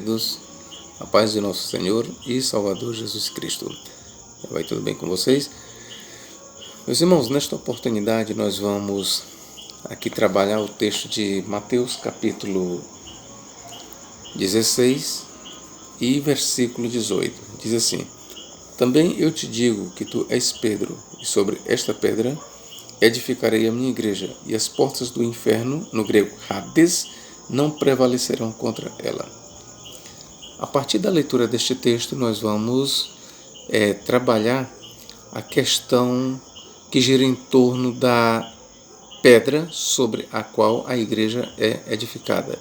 queridos, a paz de nosso Senhor e Salvador Jesus Cristo. Vai tudo bem com vocês? Meus irmãos, nesta oportunidade nós vamos aqui trabalhar o texto de Mateus capítulo 16 e versículo 18. Diz assim: Também eu te digo que tu és Pedro, e sobre esta pedra edificarei a minha igreja, e as portas do inferno, no grego Hades, não prevalecerão contra ela. A partir da leitura deste texto, nós vamos trabalhar a questão que gira em torno da pedra sobre a qual a igreja é edificada.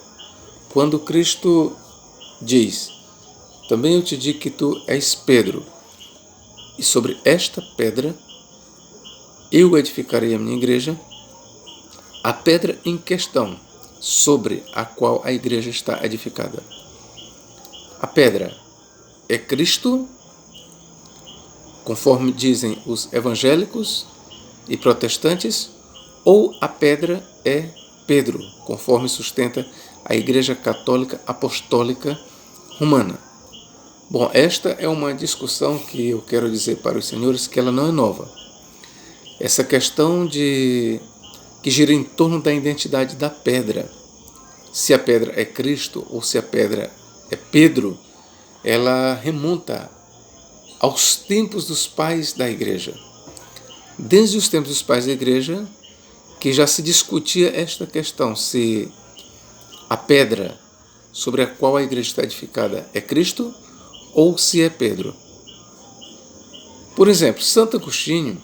Quando Cristo diz: Também eu te digo que tu és Pedro, e sobre esta pedra eu edificarei a minha igreja, a pedra em questão sobre a qual a igreja está edificada. A pedra é Cristo, conforme dizem os evangélicos e protestantes, ou a pedra é Pedro, conforme sustenta a Igreja Católica Apostólica Romana. Bom, esta é uma discussão que eu quero dizer para os senhores que ela não é nova. Essa questão que gira em torno da identidade da pedra, se a pedra é Cristo ou se a pedra é Pedro, ela remonta aos tempos dos pais da igreja. Desde os tempos dos pais da igreja, que já se discutia esta questão, se a pedra sobre a qual a igreja está edificada é Cristo ou se é Pedro. Por exemplo, Santo Agostinho,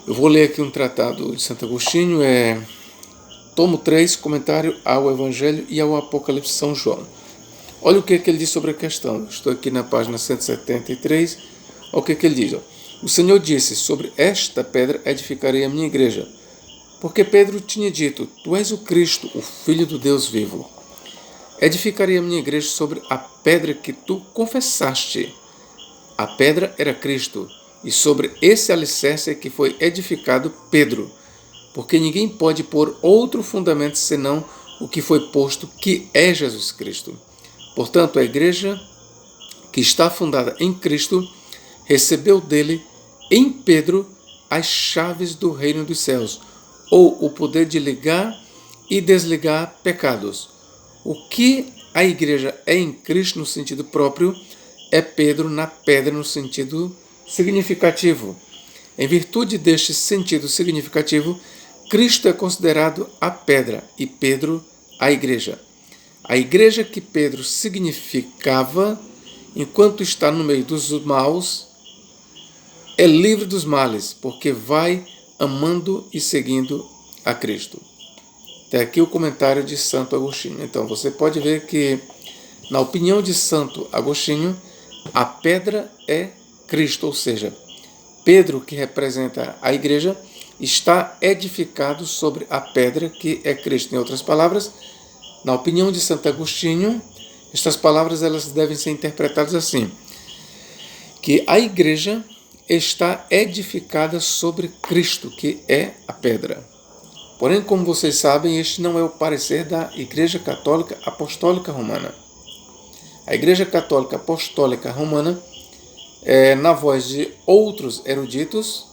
eu vou ler aqui um tratado de Santo Agostinho, tomo 3, comentário ao Evangelho e ao Apocalipse de São João. Olha o que ele diz sobre a questão. Estou aqui na página 173. Olha o que ele diz. O Senhor disse: Sobre esta pedra edificarei a minha igreja. Porque Pedro tinha dito: Tu és o Cristo, o Filho do Deus vivo. Edificarei a minha igreja sobre a pedra que tu confessaste. A pedra era Cristo, e sobre esse alicerce é que foi edificado Pedro. Porque ninguém pode pôr outro fundamento senão o que foi posto, que é Jesus Cristo. Portanto, a igreja que está fundada em Cristo recebeu dele, em Pedro, as chaves do reino dos céus, ou o poder de ligar e desligar pecados. O que a igreja é em Cristo no sentido próprio, é Pedro na pedra no sentido significativo. Em virtude deste sentido significativo, Cristo é considerado a pedra e Pedro a igreja. A igreja que Pedro significava, enquanto está no meio dos maus, é livre dos males, porque vai amando e seguindo a Cristo. Até aqui o comentário de Santo Agostinho. Então você pode ver que, na opinião de Santo Agostinho, a pedra é Cristo, ou seja, Pedro, que representa a igreja, está edificado sobre a pedra que é Cristo. Em outras palavras, na opinião de Santo Agostinho, estas palavras elas devem ser interpretadas assim: que a igreja está edificada sobre Cristo, que é a pedra. Porém, como vocês sabem, este não é o parecer da Igreja Católica Apostólica Romana. A Igreja Católica Apostólica Romana, na voz de outros eruditos,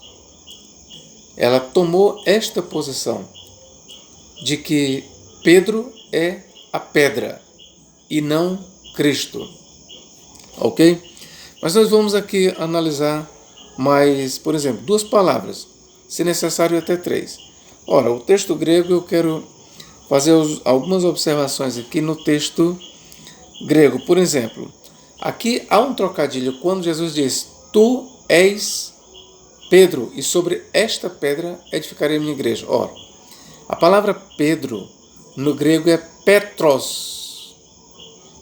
ela tomou esta posição de que Pedro é a pedra e não Cristo. Ok? Mas nós vamos aqui analisar mais, por exemplo, 2 palavras, se necessário até 3. Ora, o texto grego, eu quero fazer algumas observações aqui no texto grego. Por exemplo, aqui há um trocadilho quando Jesus diz: Tu és Pedro, e sobre esta pedra edificarei a minha igreja. Ora, a palavra Pedro no grego é Petros,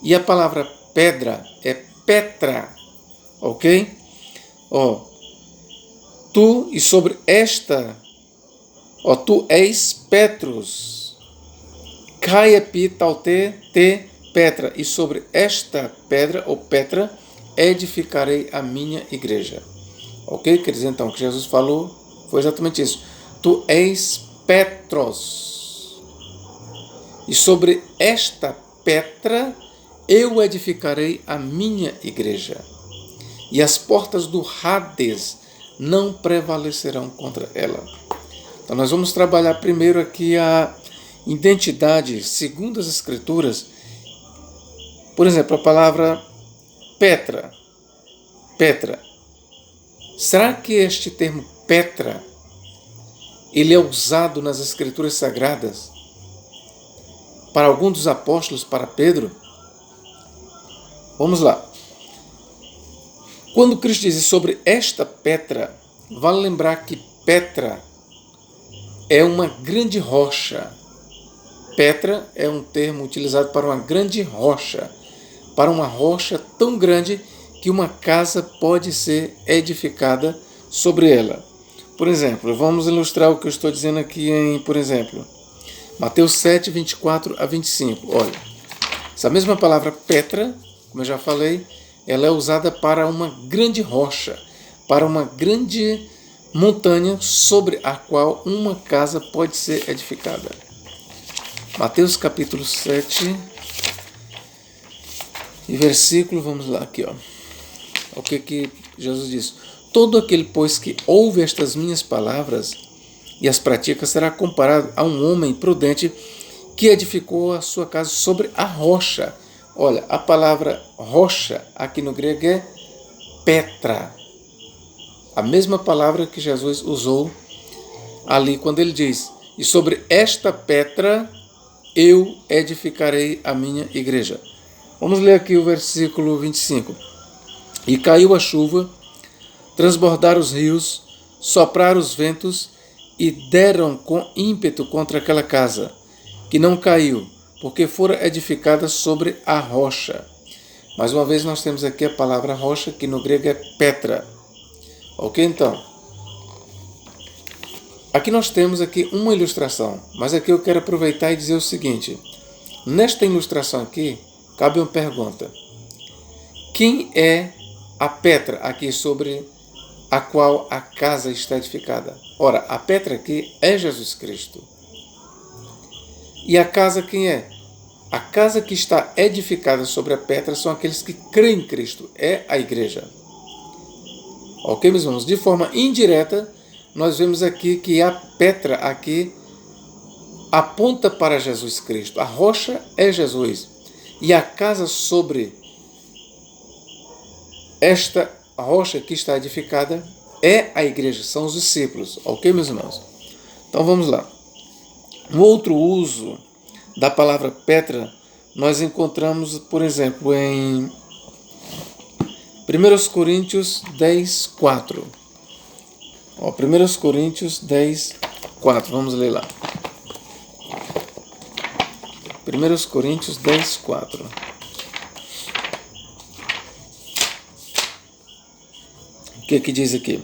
e a palavra pedra é Petra, ok? Tu e sobre esta, tu és Petrus, Kai epi taute te Petra, e sobre esta pedra ou Petra edificarei a minha igreja. Ok? Quer dizer então que Jesus falou foi exatamente isso. Tu és Petros, e sobre esta pedra eu edificarei a minha igreja, e as portas do Hades não prevalecerão contra ela. Então nós vamos trabalhar primeiro aqui a identidade segundo as Escrituras. Por exemplo, a palavra Petra. Petra. Será que este termo Petra, ele é usado nas Escrituras Sagradas para algum dos apóstolos, para Pedro? Vamos lá. Quando Cristo diz sobre esta Petra, vale lembrar que Petra é uma grande rocha. Petra é um termo utilizado para uma grande rocha, para uma rocha tão grande que uma casa pode ser edificada sobre ela. Por exemplo, vamos ilustrar o que eu estou dizendo aqui em, por exemplo, Mateus 7, 24 a 25. Olha, essa mesma palavra Petra, como eu já falei, ela é usada para uma grande rocha, para uma grande montanha sobre a qual uma casa pode ser edificada. Mateus capítulo 7 e versículo, vamos lá aqui, ó. O que Jesus diz? Todo aquele, pois, que ouve estas minhas palavras e as pratica será comparado a um homem prudente que edificou a sua casa sobre a rocha. Olha, a palavra rocha aqui no grego é Petra. A mesma palavra que Jesus usou ali quando ele diz: e sobre esta Petra eu edificarei a minha igreja. Vamos ler aqui o versículo 25. E caiu a chuva, transbordaram os rios, sopraram os ventos e deram com ímpeto contra aquela casa, que não caiu, porque fora edificada sobre a rocha. Mais uma vez nós temos aqui a palavra rocha, que no grego é Petra. Ok, então? Aqui nós temos aqui uma ilustração, mas aqui eu quero aproveitar e dizer o seguinte. Nesta ilustração aqui, cabe uma pergunta. Quem é a Petra aqui sobre a qual a casa está edificada? Ora, a Petra aqui é Jesus Cristo. E a casa quem é? A casa que está edificada sobre a Petra são aqueles que creem em Cristo, é a igreja. Ok, meus irmãos? De forma indireta, nós vemos aqui que a Petra aqui aponta para Jesus Cristo. A rocha é Jesus. E a casa sobre esta rocha que está edificada é a igreja, são os discípulos. Ok, meus irmãos? Então vamos lá. Um outro uso da palavra Petra nós encontramos, por exemplo, em 1 Coríntios 10, 4. 1 Coríntios 10, 4. Vamos ler lá. 1 Coríntios 10, 4. O que diz aqui?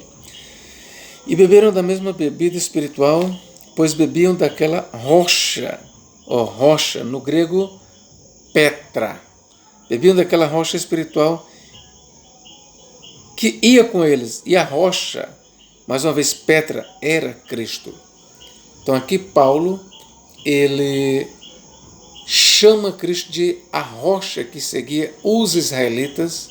E beberam da mesma bebida espiritual, pois bebiam daquela rocha. Rocha, no grego, Petra. Bebiam daquela rocha espiritual que ia com eles. E a rocha, mais uma vez, Petra, era Cristo. Então aqui Paulo, ele chama Cristo de a rocha que seguia os israelitas.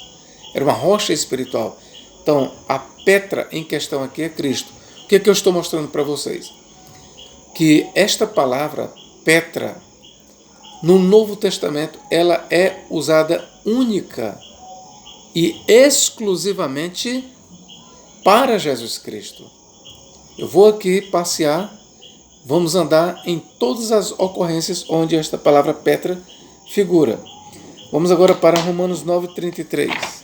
Era uma rocha espiritual. Então, a Petra em questão aqui é Cristo. O que eu estou mostrando para vocês? Que esta palavra, Petra, no Novo Testamento, ela é usada única e exclusivamente para Jesus Cristo. Eu vou aqui passear, vamos andar em todas as ocorrências onde esta palavra Petra figura. Vamos agora para Romanos 9:33.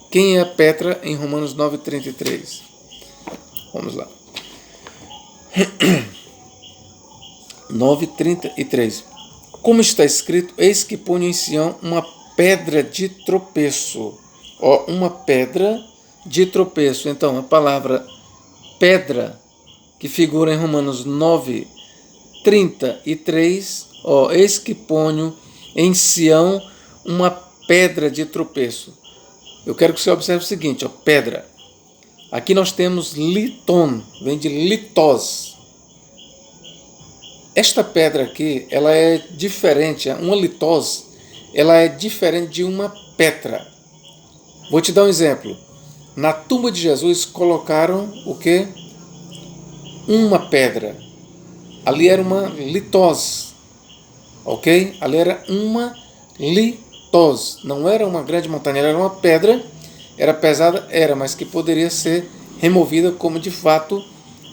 Quem é a Petra em Romanos 9:33? Vamos lá. 9:33. Como está escrito, eis que ponho em Sião uma pedra de tropeço. Uma pedra de tropeço. Então, a palavra pedra, que figura em Romanos 9:33, eis que ponho em Sião uma pedra de tropeço. Eu quero que você observe o seguinte, pedra. Aqui nós temos liton, vem de litos. Esta pedra aqui, ela é diferente. Uma litos ela é diferente de uma Petra. Vou te dar um exemplo. Na tumba de Jesus colocaram o quê? Uma pedra. Ali era uma litose, ok? Ali era uma litose. Não era uma grande montanha, era uma pedra. Era pesada? Era, mas que poderia ser removida como de fato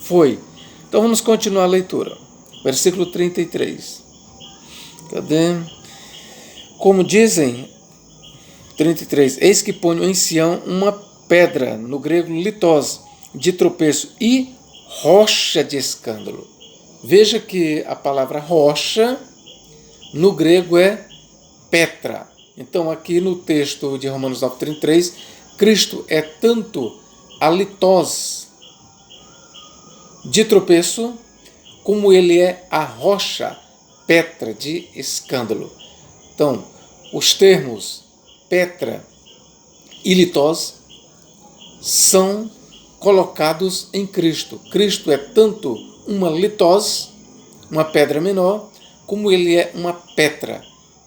foi. Então vamos continuar a leitura. Versículo 33. Cadê? Como dizem, 33, eis que ponho em Sião uma pedra, no grego litose, de tropeço e rocha de escândalo. Veja que a palavra rocha, no grego é Petra. Então aqui no texto de Romanos 9:33, Cristo é tanto a litose de tropeço, como ele é a rocha, Petra, de escândalo. Então, os termos Petra e litose são colocados em Cristo. Cristo é tanto uma litose, uma pedra menor, como ele é uma Petra,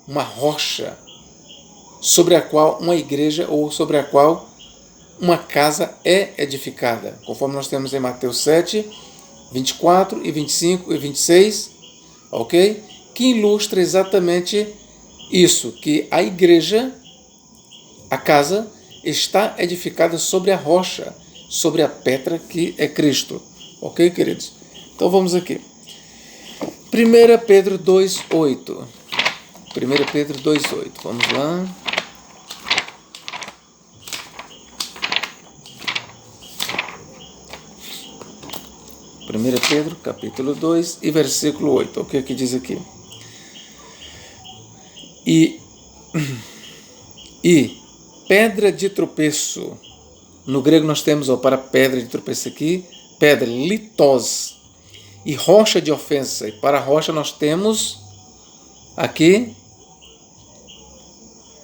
uma rocha, sobre a qual uma igreja ou sobre a qual uma casa é edificada, conforme nós temos em Mateus 7, 24 e 25 e 26, ok? Que ilustra exatamente isso, que a igreja, a casa, está edificada sobre a rocha, sobre a Petra que é Cristo. Ok, queridos? Então vamos aqui. 1 Pedro 2,8. 1 Pedro 2,8. Vamos lá. Primeira Pedro, capítulo 2 e versículo 8. O que é que diz aqui? E pedra de tropeço. No grego nós temos, para pedra de tropeço aqui, pedra, litose. E rocha de ofensa. E para rocha nós temos aqui,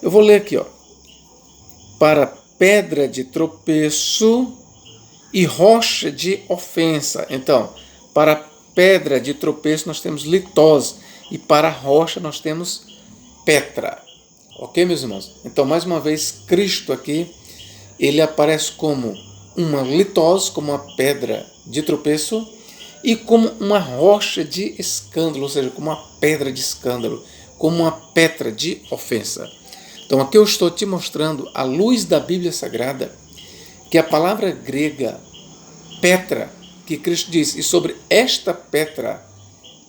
eu vou ler aqui, para pedra de tropeço e rocha de ofensa. Então, para pedra de tropeço nós temos litose. E para rocha nós temos Petra. Ok, meus irmãos? Então, mais uma vez, Cristo aqui, ele aparece como uma litose, como uma pedra de tropeço, e como uma rocha de escândalo, ou seja, como uma pedra de escândalo, como uma Petra de ofensa. Então, aqui eu estou te mostrando, à luz da Bíblia Sagrada, que a palavra grega Petra, que Cristo diz, e sobre esta Petra,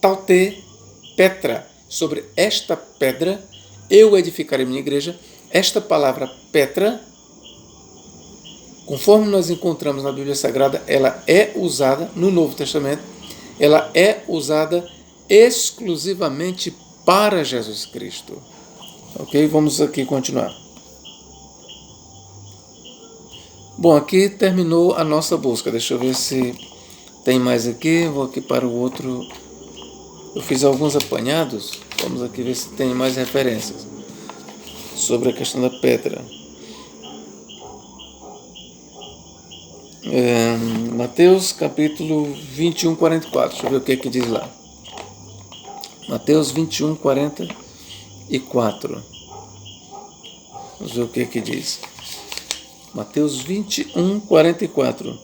taute, Petra, sobre esta pedra, eu edificarei minha igreja. Esta palavra Petra, conforme nós encontramos na Bíblia Sagrada, ela é usada no Novo Testamento, ela é usada exclusivamente para Jesus Cristo. Ok? Vamos aqui continuar. Bom, aqui terminou a nossa busca. Deixa eu ver se tem mais aqui. Vou aqui para o outro. Eu fiz alguns apanhados. Vamos aqui ver se tem mais referências sobre a questão da Petra. Mateus capítulo 21, 44. Deixa eu ver o que é que diz lá. Mateus 21, 44. Vamos ver o que é que diz. Mateus 21, 44.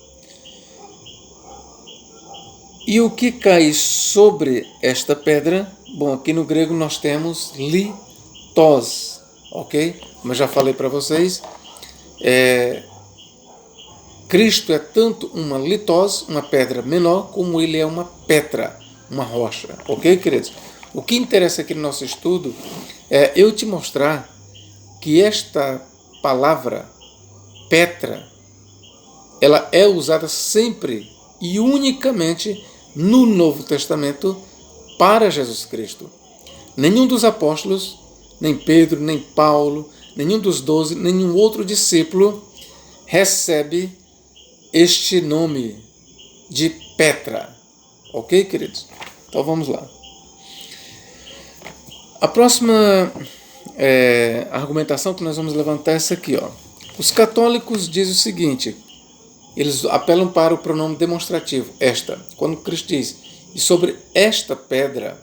E o que cai sobre esta pedra? Bom, aqui no grego nós temos litose, ok? Como eu já falei para vocês, Cristo é tanto uma litose, uma pedra menor, como ele é uma Petra, uma rocha, ok, queridos? O que interessa aqui no nosso estudo é eu te mostrar que esta palavra Petra, ela é usada sempre e unicamente no Novo Testamento para Jesus Cristo. Nenhum dos apóstolos, nem Pedro, nem Paulo, nenhum dos 12, nenhum outro discípulo recebe este nome de Petra. Ok, queridos? Então vamos lá. A próxima argumentação que nós vamos levantar é essa aqui, Os católicos dizem o seguinte, eles apelam para o pronome demonstrativo, esta. Quando Cristo diz, e sobre esta pedra,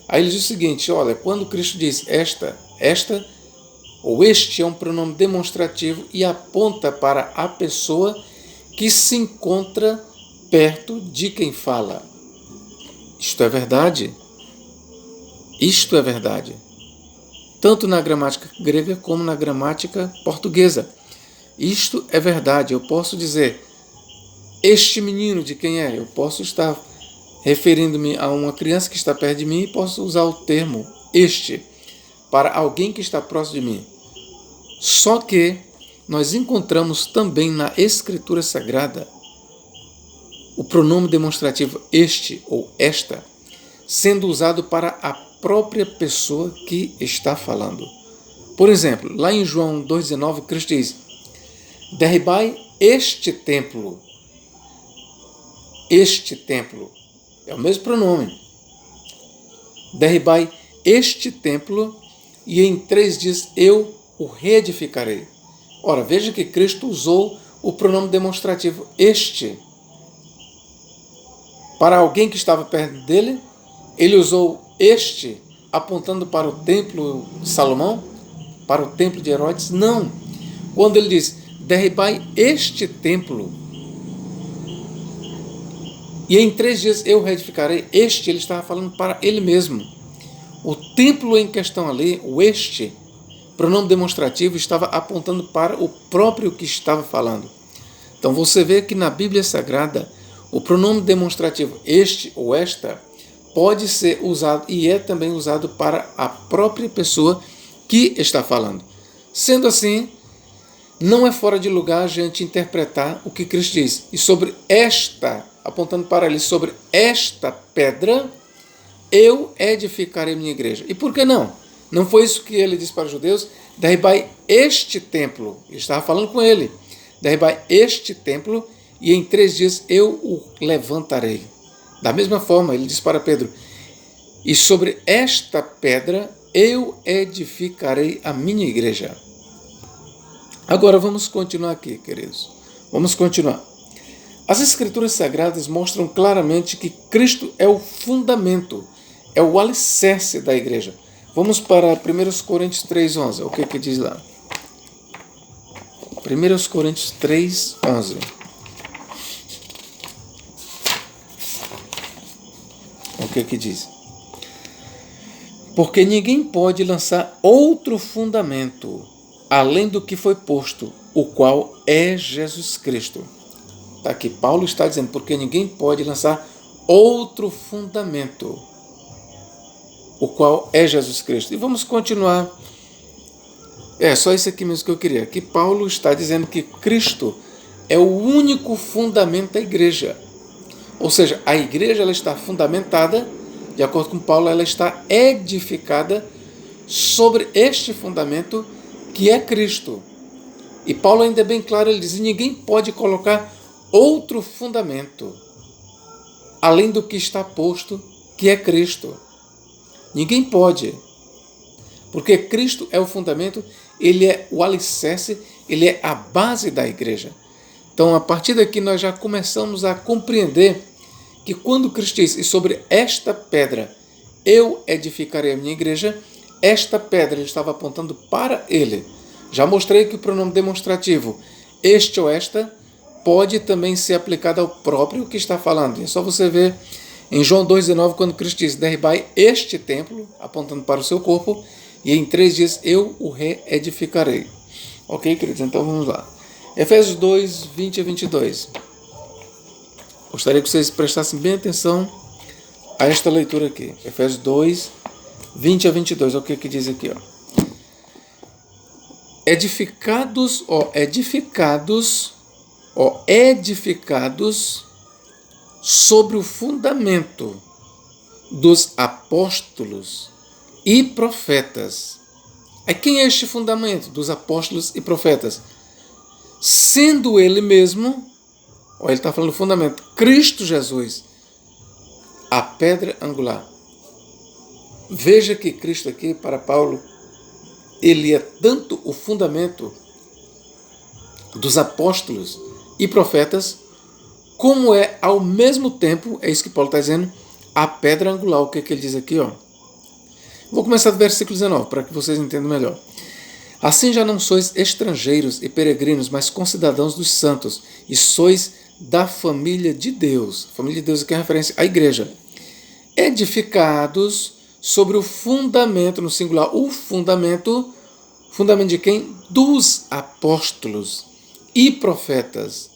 aí eles dizem o seguinte, olha, quando Cristo diz esta ou este é um pronome demonstrativo e aponta para a pessoa que se encontra perto de quem fala. Isto é verdade. Isto é verdade. Tanto na gramática grega como na gramática portuguesa. Isto é verdade. Eu posso dizer, este menino de quem é? Eu posso estar referindo-me a uma criança que está perto de mim e posso usar o termo este para alguém que está próximo de mim. Só que nós encontramos também na Escritura Sagrada o pronome demonstrativo este ou esta sendo usado para a própria pessoa que está falando. Por exemplo, lá em João 2,19, Cristo diz: derribai este templo. Este templo é o mesmo pronome. Derribai este templo e em 3 dias eu o reedificarei. Ora, veja que Cristo usou o pronome demonstrativo este. Para alguém que estava perto dele, ele usou este apontando para o templo de Salomão, para o templo de Herodes? Não. Quando ele diz, derribai este templo e em 3 dias eu reedificarei, este ele estava falando para ele mesmo. O templo em questão ali, o este, pronome demonstrativo, estava apontando para o próprio que estava falando. Então você vê que na Bíblia Sagrada, o pronome demonstrativo este ou esta pode ser usado e é também usado para a própria pessoa que está falando. Sendo assim, não é fora de lugar a gente interpretar o que Cristo diz. E sobre esta, apontando para ele, sobre esta pedra, eu edificarei minha igreja. E por que não? Não foi isso que ele disse para os judeus? Derribai este templo. Ele estava falando com ele. Derribai este templo e em 3 dias eu o levantarei. Da mesma forma, ele disse para Pedro, e sobre esta pedra eu edificarei a minha igreja. Agora vamos continuar aqui, queridos. Vamos continuar. As Escrituras Sagradas mostram claramente que Cristo é o fundamento, é o alicerce da igreja. Vamos para 1 Coríntios 3,11. O que diz lá? 1 Coríntios 3,11. O que diz? Porque ninguém pode lançar outro fundamento além do que foi posto, o qual é Jesus Cristo. Aqui Paulo está dizendo, porque ninguém pode lançar outro fundamento, o qual é Jesus Cristo. E vamos continuar. É só isso aqui mesmo que eu queria. Aqui Paulo está dizendo que Cristo é o único fundamento da igreja. Ou seja, a igreja ela está fundamentada, de acordo com Paulo, ela está edificada sobre este fundamento que é Cristo. E Paulo ainda é bem claro, ele diz, ninguém pode colocar outro fundamento além do que está posto, que é Cristo. Ninguém pode. Porque Cristo é o fundamento, ele é o alicerce, ele é a base da igreja. Então, a partir daqui, nós já começamos a compreender que quando Cristo diz, e sobre esta pedra eu edificarei a minha igreja, esta pedra ele estava apontando para ele. Já mostrei que o pronome demonstrativo, este ou esta, pode também ser aplicado ao próprio que está falando. É só você ver em João 2,19, quando Cristo diz, derribai este templo, apontando para o seu corpo, e em 3 dias eu o reedificarei. Ok, queridos? Então vamos lá. Efésios 2, 20 a 22. Gostaria que vocês prestassem bem atenção a esta leitura aqui. Efésios 2, 20 a 22. Olha o que diz aqui. Edificados sobre o fundamento dos apóstolos e profetas. Quem é este fundamento dos apóstolos e profetas? Sendo ele mesmo, ele está falando do fundamento, Cristo Jesus, a pedra angular. Veja que Cristo aqui, para Paulo, ele é tanto o fundamento dos apóstolos e profetas, como é ao mesmo tempo, é isso que Paulo está dizendo, a pedra angular. O que ele diz aqui? Vou começar do versículo 19, para que vocês entendam melhor. Assim já não sois estrangeiros e peregrinos, mas concidadãos dos santos, e sois da família de Deus. Família de Deus aqui é referência à igreja. Edificados sobre o fundamento, no singular, o fundamento de quem? Dos apóstolos e profetas.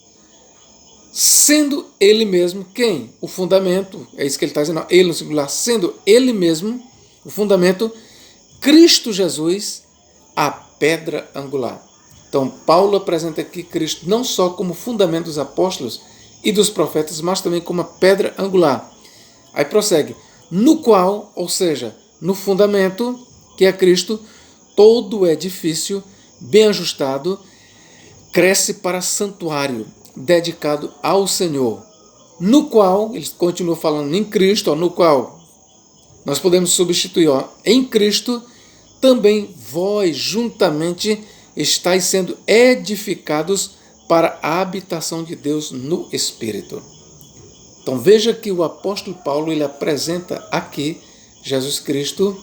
Sendo ele mesmo quem? O fundamento, é isso que ele está dizendo, ele no singular, sendo ele mesmo o fundamento, Cristo Jesus, a pedra angular. Então, Paulo apresenta aqui Cristo não só como fundamento dos apóstolos e dos profetas, mas também como a pedra angular. Aí prossegue, no qual, ou seja, no fundamento, que é Cristo, todo o edifício, bem ajustado, cresce para santuário, dedicado ao Senhor, no qual, ele continua falando em Cristo, no qual nós podemos substituir, em Cristo, também vós juntamente estáis sendo edificados para a habitação de Deus no Espírito. Então veja que o apóstolo Paulo ele apresenta aqui Jesus Cristo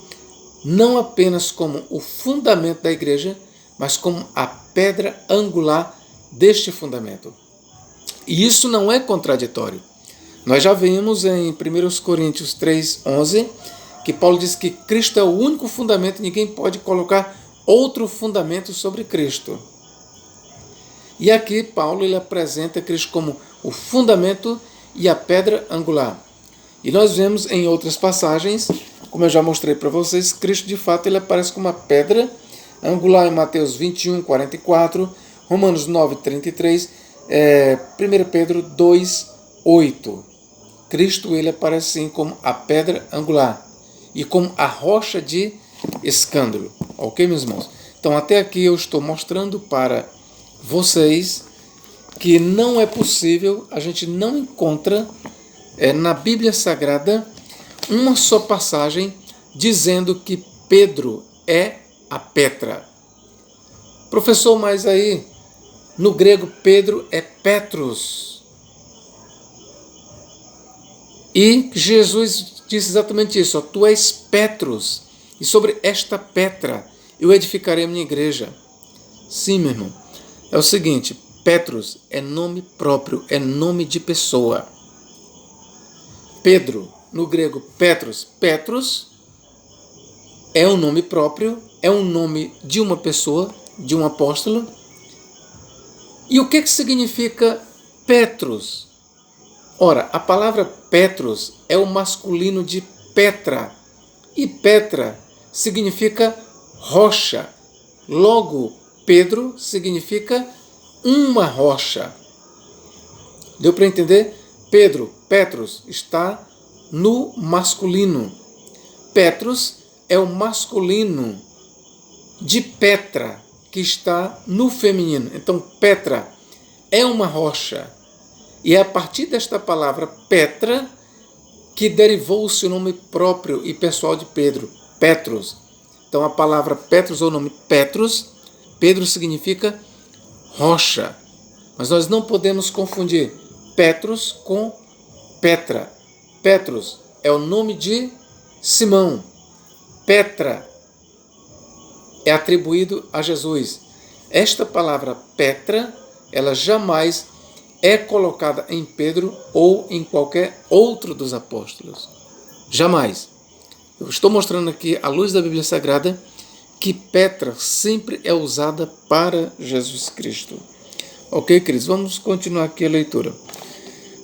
não apenas como o fundamento da igreja, mas como a pedra angular deste fundamento. E isso não é contraditório. Nós já vimos em 1 Coríntios 3:11 que Paulo diz que Cristo é o único fundamento e ninguém pode colocar outro fundamento sobre Cristo. E aqui Paulo ele apresenta Cristo como o fundamento e a pedra angular. E nós vemos em outras passagens, como eu já mostrei para vocês, Cristo de fato ele aparece como uma pedra angular em Mateus 21:44, Romanos 9:33, 1 Pedro 2:8. Cristo ele aparece assim como a pedra angular e como a rocha de escândalo. Ok, meus irmãos? Então até aqui eu estou mostrando para vocês que não é possível, a gente não encontra na Bíblia Sagrada uma só passagem dizendo que Pedro é a Petra. Professor, mas aí no grego Pedro é Petros. E Jesus disse exatamente isso, tu és Petros, e sobre esta Petra eu edificarei a minha igreja. Sim, meu irmão, é o seguinte, Petros é nome próprio, é nome de pessoa. Pedro, no grego Petros, Petros é um nome próprio, é um nome de uma pessoa, de um apóstolo. E o que significa Petros? Ora, a palavra Petros é o masculino de Petra, e Petra significa rocha. Logo, Pedro significa uma rocha. Deu para entender? Pedro, Petros, está no masculino. Petros é o masculino de Petra, que está no feminino. Então, Petra é uma rocha. E é a partir desta palavra Petra que derivou-se o nome próprio e pessoal de Pedro, Petros. Então, a palavra Petros ou o nome Petros, Pedro significa rocha. Mas nós não podemos confundir Petros com Petra. Petros é o nome de Simão. Petra é atribuído a Jesus. Esta palavra Petra, ela jamais é colocada em Pedro ou em qualquer outro dos apóstolos. Jamais. Eu estou mostrando aqui, à luz da Bíblia Sagrada, que Petra sempre é usada para Jesus Cristo. Ok, queridos? Vamos continuar aqui a leitura.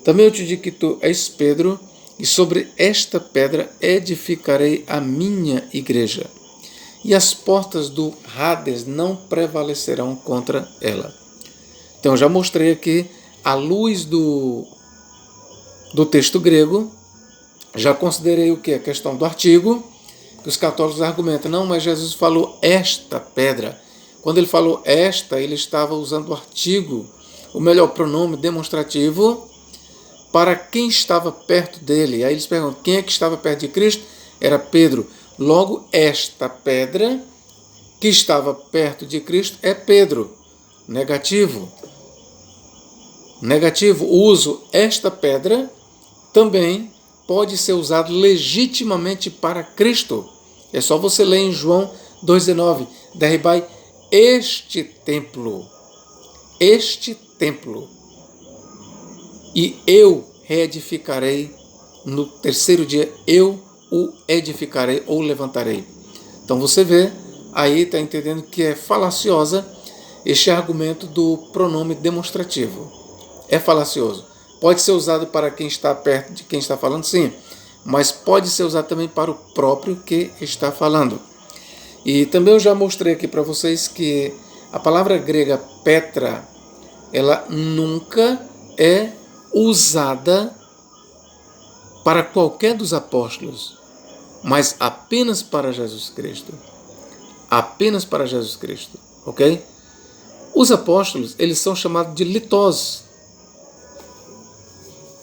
Também eu te digo que tu és Pedro, e sobre esta pedra edificarei a minha igreja, e as portas do Hades não prevalecerão contra ela. Então, eu já mostrei aqui, à luz do texto grego, já considerei o que? A questão do artigo, que os católicos argumentam, não, mas Jesus falou esta pedra. Quando ele falou esta, ele estava usando o artigo, o melhor pronome demonstrativo, para quem estava perto dele. Aí eles perguntam, quem é que estava perto de Cristo? Era Pedro. Logo, esta pedra que estava perto de Cristo é Pedro. Negativo. Negativo. O uso esta pedra também pode ser usado legitimamente para Cristo. É só você ler em João 2,19. Derribai este templo, e eu reedificarei no terceiro dia, eu o edificarei ou levantarei. Então você vê, aí está entendendo que é falaciosa este argumento do pronome demonstrativo. É falacioso. Pode ser usado para quem está perto de quem está falando, sim, mas pode ser usado também para o próprio que está falando. E também eu já mostrei aqui para vocês que a palavra grega Petra, ela nunca é usada para qualquer dos apóstolos, mas apenas para Jesus Cristo. Apenas para Jesus Cristo, ok? Os apóstolos, eles são chamados de litós.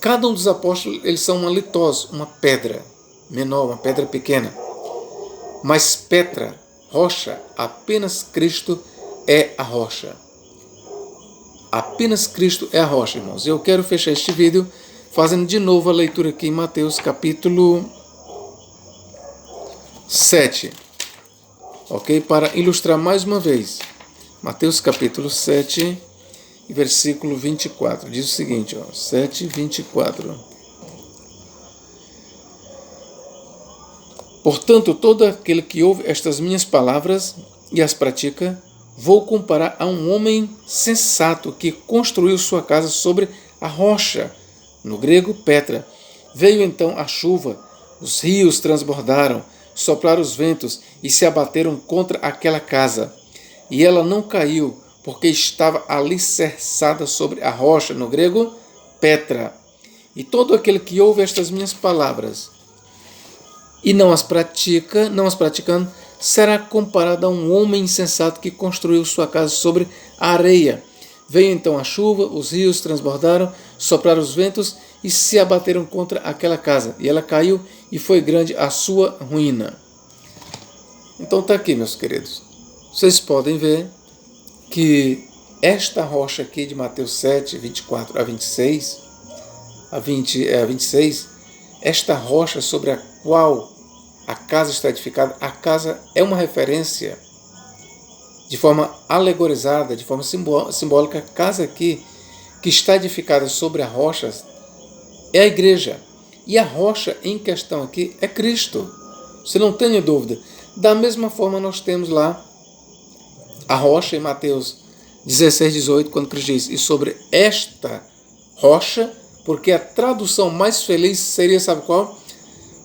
Cada um dos apóstolos, eles são uma litós, uma pedra menor, uma pedra pequena. Mas Petra, rocha, apenas Cristo é a rocha. Apenas Cristo é a rocha, irmãos. Eu quero fechar este vídeo fazendo de novo a leitura aqui em Mateus capítulo 7. Ok? Para ilustrar mais uma vez. Mateus capítulo 7, versículo 24. Diz o seguinte, 7, 24. Portanto, todo aquele que ouve estas minhas palavras e as pratica, vou comparar a um homem sensato que construiu sua casa sobre a rocha, no grego Petra. Veio então a chuva, os rios transbordaram, sopraram os ventos e se abateram contra aquela casa. E ela não caiu, porque estava alicerçada sobre a rocha, no grego Petra. E todo aquele que ouve estas minhas palavras e não as praticando, será comparado a um homem insensato que construiu sua casa sobre a areia. Veio então a chuva, os rios transbordaram, sopraram os ventos e se abateram contra aquela casa. E ela caiu e foi grande a sua ruína. Então está aqui, meus queridos. Vocês podem ver que esta rocha aqui de Mateus 7, 24 a 26, a 26, esta rocha sobre a qual a casa está edificada, a casa é uma referência de forma alegorizada, de forma simbólica. A casa aqui, que está edificada sobre a rocha, é a igreja. E a rocha em questão aqui é Cristo. Você não tenha dúvida. Da mesma forma, nós temos lá a rocha em Mateus 16, 18, quando Cristo diz, e sobre esta rocha, porque a tradução mais feliz seria, sabe qual?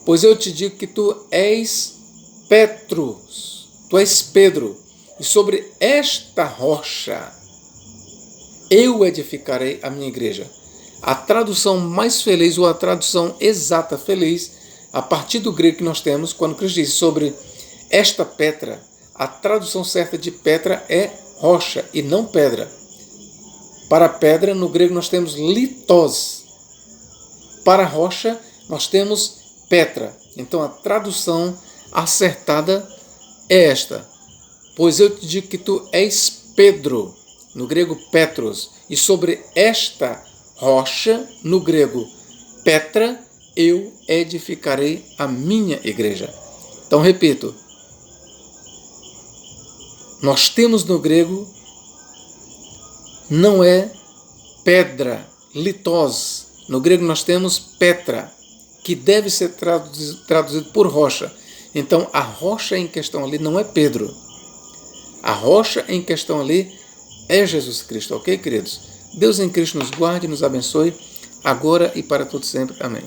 Pois eu te digo que tu és Petrus, tu és Pedro, e sobre esta rocha eu edificarei a minha igreja. A tradução mais feliz, ou a tradução exata feliz, a partir do grego que nós temos, quando Cristo diz sobre esta Petra, a tradução certa de Petra é rocha e não pedra. Para pedra, no grego nós temos litós. Para rocha, nós temos Petra. Então a tradução acertada é esta. Pois eu te digo que tu és Pedro, no grego Petros, e sobre esta rocha, no grego Petra, eu edificarei a minha igreja. Então repito, nós temos no grego, não é pedra, litós. No grego nós temos Petra, que deve ser traduzido por rocha. Então a rocha em questão ali não é Pedro. A rocha em questão ali é Jesus Cristo, ok, queridos? Deus em Cristo nos guarde e nos abençoe, agora e para todo sempre. Amém.